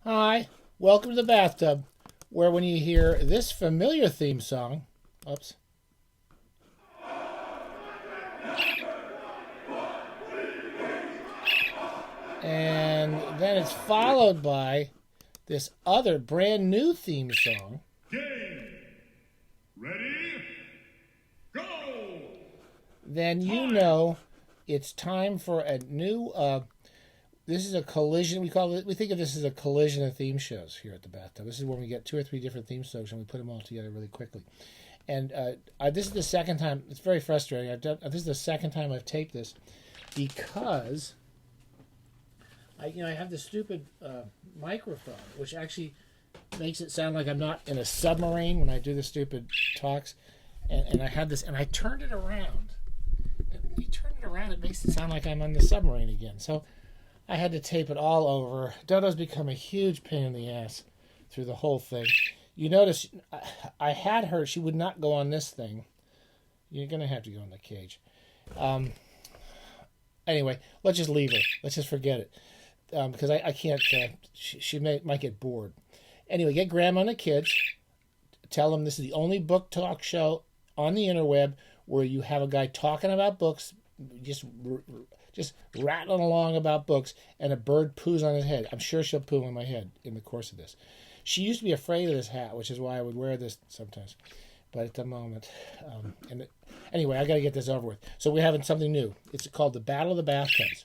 Hi, welcome to the bathtub, where when you hear this familiar theme song, oops, and then it's followed by this other brand new theme song, Game. Ready? Go! then you Time. know it's time for a new. This is a collision. We call it. We think of this as a collision of theme shows here at the bathtub. This is when we get two or three different theme songs and we put them all together really quickly. And this is the second time. It's very frustrating. This is the second time I've taped this because I have this stupid microphone, which actually makes it sound like I'm not in a submarine when I do the stupid talks. And I had this, and I turned it around. And you turn it around, it makes it sound like I'm on the submarine again. So I had to tape it all over. Dodo's become a huge pain in the ass through the whole thing. You notice I had her, she would not go on this thing. You're going to have to go in the cage. Anyway, let's just leave her. Let's just forget it. Because I can't, she might get bored. Anyway, get Grandma and the kids. Tell them this is the only book talk show on the interweb where you have a guy talking about books, just just rattling along about books, and a bird poos on his head. I'm sure she'll poo on my head in the course of this. She used to be afraid of this hat, which is why I would wear this sometimes. But at the moment, anyway, I got to get this over with. So we're having something new. It's called the Battle of the Bathtubs.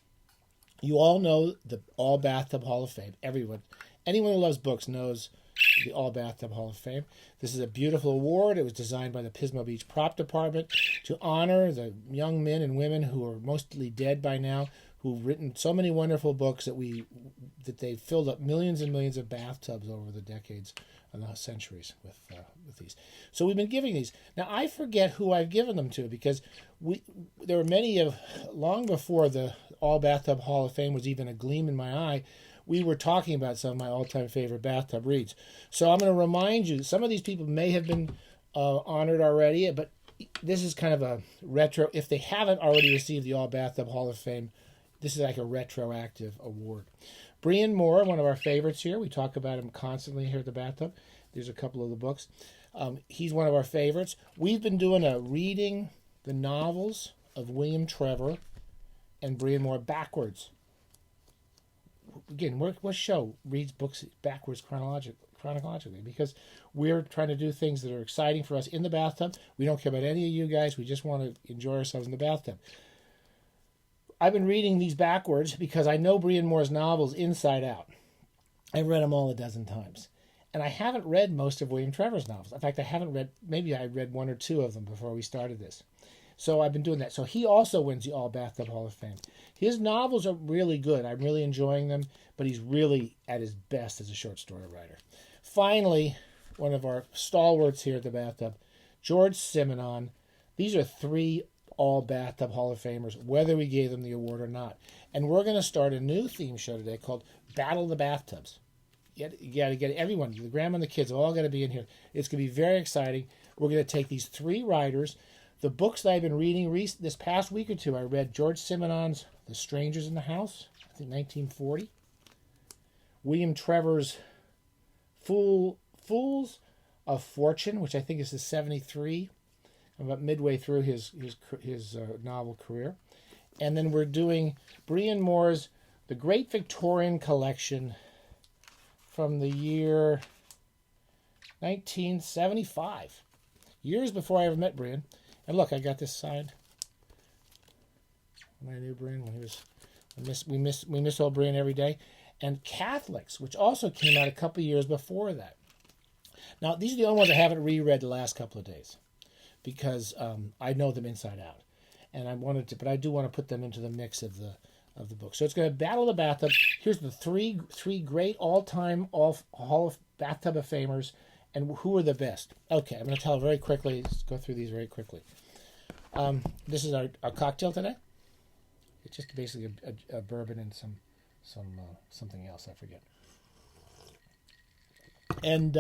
You all know the All Bathtub Hall of Fame. Anyone who loves books knows the All Bathtub Hall of Fame. This is a beautiful award. It was designed by the Pismo Beach Prop Department to honor the young men and women who are mostly dead by now, who've written so many wonderful books that they filled up millions and millions of bathtubs over the decades and the centuries with these. So we've been giving these. Now I forget who I've given them to because there were many of long before the All Bathtub Hall of Fame was even a gleam in my eye. We were talking about some of my all-time favorite bathtub reads. So I'm going to remind you, some of these people may have been honored already, but this is kind of a retro. If they haven't already received the All Bathtub Hall of Fame, this is like a retroactive award. Brian Moore, one of our favorites here. We talk about him constantly here at the bathtub. There's a couple of the books. He's one of our favorites. We've been doing a reading the novels of William Trevor and Brian Moore backwards. Again, what show reads books backwards chronologically? Because we're trying to do things that are exciting for us in the bathtub. We don't care about any of you guys. We just want to enjoy ourselves in the bathtub. I've been reading these backwards because I know Brian Moore's novels inside out. I've read them all a dozen times. And I haven't read most of William Trevor's novels. In fact, maybe I read one or two of them before we started this. So I've been doing that. So he also wins the All Bathtub Hall of Fame. His novels are really good. I'm really enjoying them, but he's really at his best as a short story writer. Finally, one of our stalwarts here at the bathtub, George Simenon. These are three All Bathtub Hall of Famers, whether we gave them the award or not. And we're going to start a new theme show today called Battle of the Bathtubs. You got to get everyone, the grandma and the kids, have all got to be in here. It's going to be very exciting. We're going to take these three writers. The books that I've been reading this past week or two, I read George Simenon's The Strangers in the House, I think 1940. William Trevor's Fools of Fortune, which I think is the 73. I'm about midway through his novel career. And then we're doing Brian Moore's The Great Victorian Collection from the year 1975. Years before I ever met Brian. And look, I got this signed when I knew Brian. We miss old Brian every day. And Catholics, which also came out a couple of years before that. Now, these are the only ones I haven't reread the last couple of days because I know them inside out, and but I do want to put them into the mix of the book. So it's going to battle the bathtub. Here's the three great all-time Hall of Bathtub of Famers. And who are the best? Okay, I'm going to tell very quickly. Let's go through these very quickly. This is our cocktail today. It's just basically a bourbon and something else. I forget. And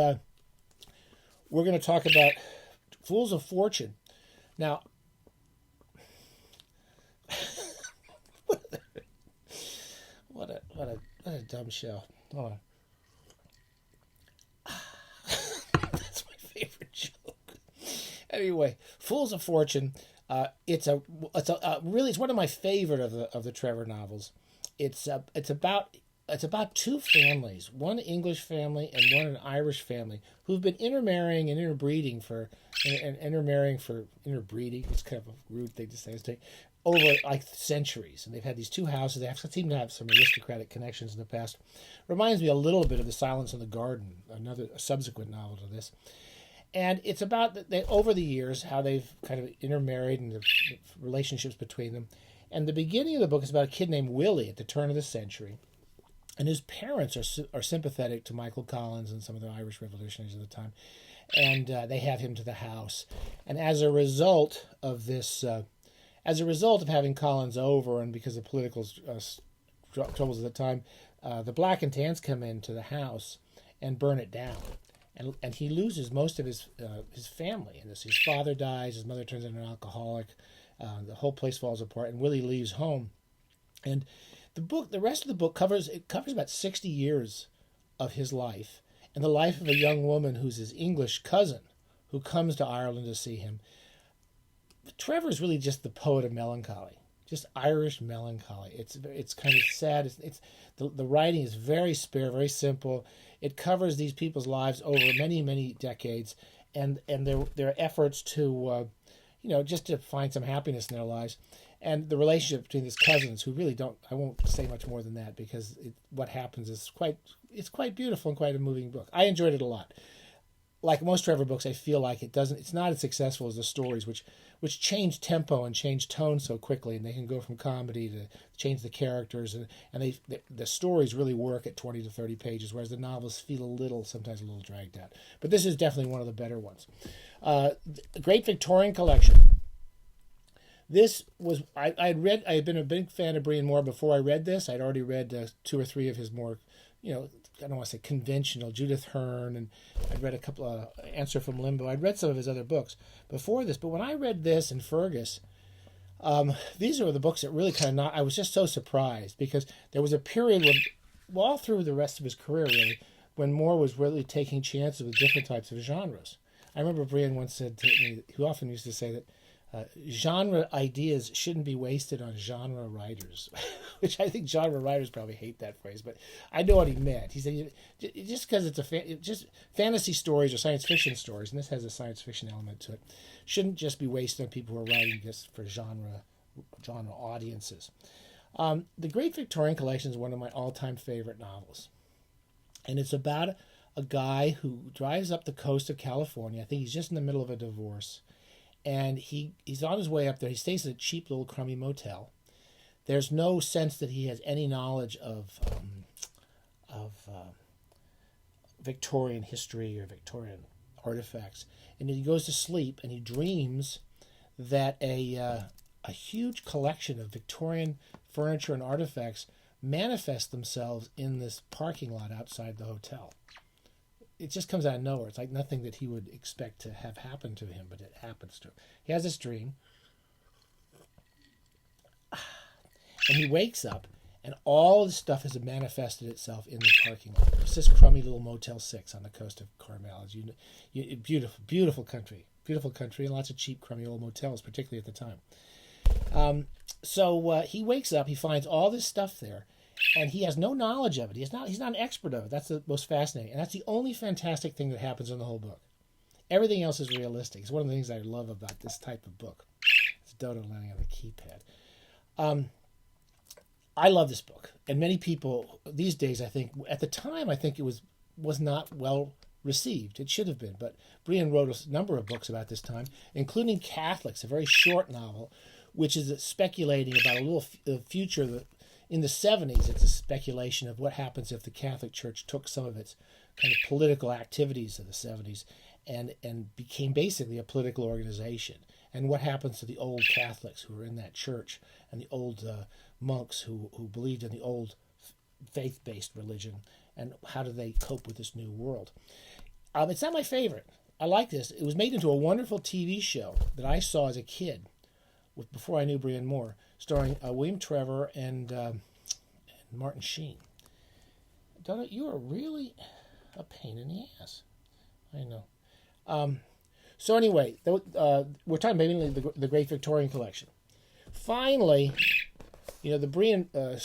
we're going to talk about Fools of Fortune. Now, what a dumb show. Hold on. Anyway, Fools of Fortune. It's one of my favorite of the Trevor novels. It's about two families, one English family and one an Irish family, who've been intermarrying and interbreeding interbreeding. It's kind of a rude thing to say. Over like centuries, and they've had these two houses. Seem to have some aristocratic connections in the past. Reminds me a little bit of The Silence in the Garden, a subsequent novel to this. And it's about over the years how they've kind of intermarried and the relationships between them. And the beginning of the book is about a kid named Willie at the turn of the century, and his parents are sympathetic to Michael Collins and some of the Irish revolutionaries of the time, and they have him to the house. And as a result of this, as a result of having Collins over, and because of political troubles at the time, the Black and Tans come into the house and burn it down. And he loses most of his family in this. His father dies, his mother turns into an alcoholic, the whole place falls apart, and Willie leaves home. And the rest of the book covers about 60 years of his life, and the life of a young woman who's his English cousin, who comes to Ireland to see him. Trevor is really just the poet of melancholy, just Irish melancholy. It's kind of sad. The writing is very spare, very simple. It covers these people's lives over many, many decades, and their efforts to, just to find some happiness in their lives, and the relationship between these cousins who really don't. I won't say much more than that because what happens is it's quite beautiful and quite a moving book. I enjoyed it a lot. Like most Trevor books, I feel like it's not as successful as the stories, which change tempo and change tone so quickly, and they can go from comedy to change the characters, and the stories really work at 20 to 30 pages, whereas the novels feel sometimes a little dragged out. But this is definitely one of the better ones. Great Victorian Collection. This was I had been a big fan of Brian Moore before I read this. I'd already read 2 or 3 of his more, I don't want to say conventional, Judith Hearn, and I'd read a couple of Answer from Limbo. I'd read some of his other books before this, but when I read this and Fergus, these are the books that really I was just so surprised, because there was a period all through the rest of his career, really, when Moore was really taking chances with different types of genres. I remember Brian once said to me, who often used to say that genre ideas shouldn't be wasted on genre writers, which I think genre writers probably hate that phrase, but I know what he meant. He said just because it's just fantasy stories or science fiction stories, and this has a science fiction element to it, shouldn't just be wasted on people who are writing just for genre audiences. The Great Victorian Collection is one of my all-time favorite novels, and it's about a guy who drives up the coast of California. I think he's just in the middle of a divorce. And he's on his way up there. He stays at a cheap little crummy motel. There's no sense that he has any knowledge of Victorian history or Victorian artifacts. And he goes to sleep and he dreams that a huge collection of Victorian furniture and artifacts manifest themselves in this parking lot outside the hotel. It just comes out of nowhere. It's like nothing that he would expect to have happened to him, but it happens to him. He has this dream, and he wakes up, and all this stuff has manifested itself in the parking lot. It's this crummy little Motel 6 on the coast of Carmel. Beautiful, beautiful country, and lots of cheap, crummy old motels, particularly at the time. So he wakes up, he finds all this stuff there, and he has no knowledge of it. He's not an expert of it. That's the most fascinating. And that's the only fantastic thing that happens in the whole book. Everything else is realistic. It's one of the things I love about this type of book. It's Dodo landing on the keypad. I love this book. And many people these days, I think, at the time, I think it was not well received. It should have been. But Brian wrote a number of books about this time, including Catholics, a very short novel, which is speculating about a little future that in the 70s, it's a speculation of what happens if the Catholic Church took some of its kind of political activities of the 70s and became basically a political organization. And what happens to the old Catholics who were in that church and the old monks who believed in the old faith-based religion, and how do they cope with this new world? It's not my favorite. I like this. It was made into a wonderful TV show that I saw as a kid before I knew Brian Moore, starring William Trevor and Martin Sheen. Donna, you are really a pain in the ass. I know. So anyway, we're talking mainly the Great Victorian Collection. Finally, the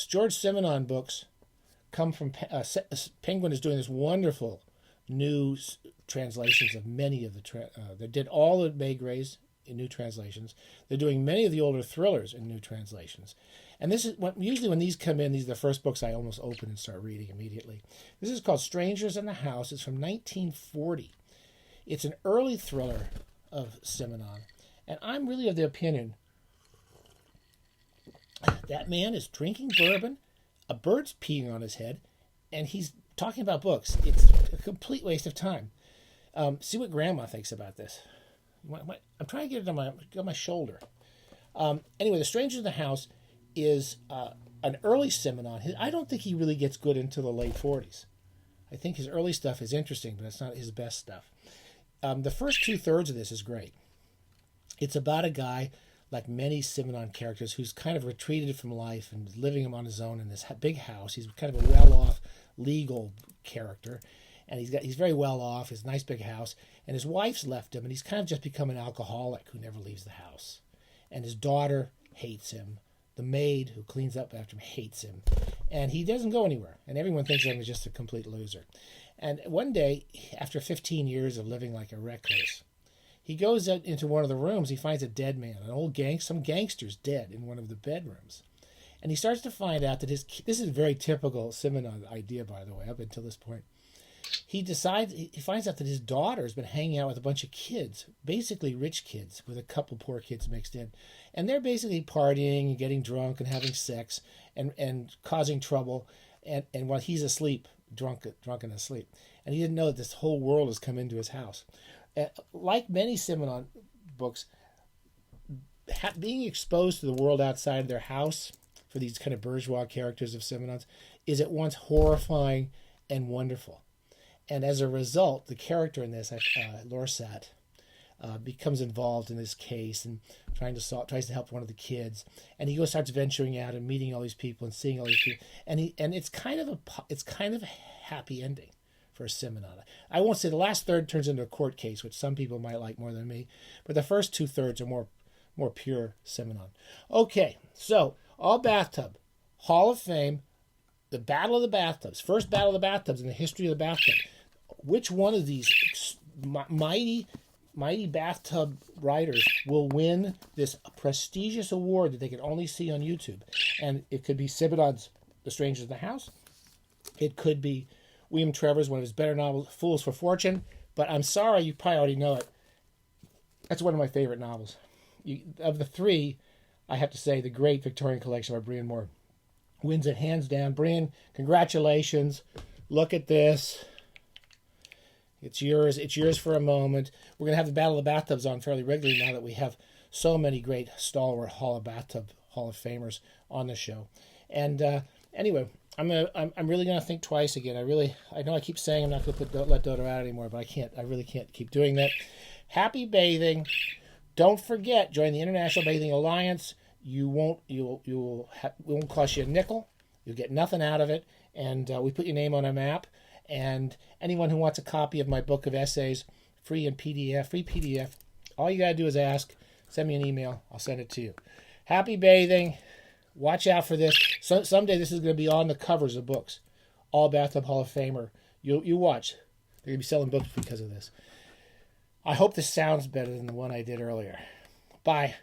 George Simenon books come from Penguin is doing this wonderful new translations of many of they did all of Maygray's in new translations. They're doing many of the older thrillers in new translations. And this is usually when these come in, these are the first books I almost open and start reading immediately. This is called Strangers in the House. It's from 1940. It's an early thriller of Simenon. And I'm really of the opinion that man is drinking bourbon, a bird's peeing on his head, and he's talking about books. It's a complete waste of time. See what Grandma thinks about this. I'm trying to get it on my shoulder. Anyway, The Stranger in the House is an early Simenon. I don't think he really gets good until the late 40s. I think his early stuff is interesting, but it's not his best stuff. The first 2/3 of this is great. It's about a guy, like many Simenon characters, who's kind of retreated from life and living on his own in this big house. He's kind of a well-off legal character, and he's very well off. His nice big house, and his wife's left him, and he's kind of just become an alcoholic who never leaves the house. And his daughter hates him. The maid who cleans up after him hates him, and he doesn't go anywhere. And everyone thinks of him as just a complete loser. And one day, after 15 years of living like a recluse, he goes out into one of the rooms. He finds a dead man, some gangster's dead in one of the bedrooms. And he starts to find out that this is a very typical Simenon idea, by the way, up until this point. He finds out that his daughter has been hanging out with a bunch of kids, basically rich kids, with a couple poor kids mixed in. And they're basically partying and getting drunk and having sex and causing trouble. And while he's asleep, drunk and asleep. And he didn't know that this whole world has come into his house. Like many Simenon books, being exposed to the world outside their house for these kind of bourgeois characters of Simenon's is at once horrifying and wonderful. And as a result, the character in this, Lorsat, becomes involved in this case and tries to help one of the kids. And he starts venturing out and meeting all these people and seeing all these people. And it's kind of a happy ending for Simenon. I won't say the last third turns into a court case, which some people might like more than me, but the first 2/3 are more pure Simenon. Okay, so All Bathtub, Hall of Fame, the Battle of the Bathtubs, first Battle of the Bathtubs in the history of the bathtub. Which one of these mighty bathtub writers will win this prestigious award that they can only see on YouTube? And it could be Simenon's The Strangers in the House. It could be William Trevor's, one of his better novels, Fools for Fortune. But I'm sorry, you probably already know it. That's one of my favorite novels. Of the three, I have to say The Great Victorian Collection by Brian Moore wins it hands down. Brian, congratulations. Look at this. It's yours. It's yours for a moment. We're going to have the Battle of the Bathtubs on fairly regularly now that we have so many great stalwart Hall of Famers on the show. And anyway, I'm really going to think twice again. I know I keep saying I'm not going to let Dodo out anymore, but I can't. I really can't keep doing that. Happy bathing. Don't forget, join the International Bathing Alliance. It won't cost you a nickel. You'll get nothing out of it. And we put your name on a map. And anyone who wants a copy of my book of essays, free PDF, all you got to do is ask. Send me an email. I'll send it to you. Happy bathing. Watch out for this. Someday this is going to be on the covers of books. All Bathtub Hall of Famer. You watch. They're going to be selling books because of this. I hope this sounds better than the one I did earlier. Bye.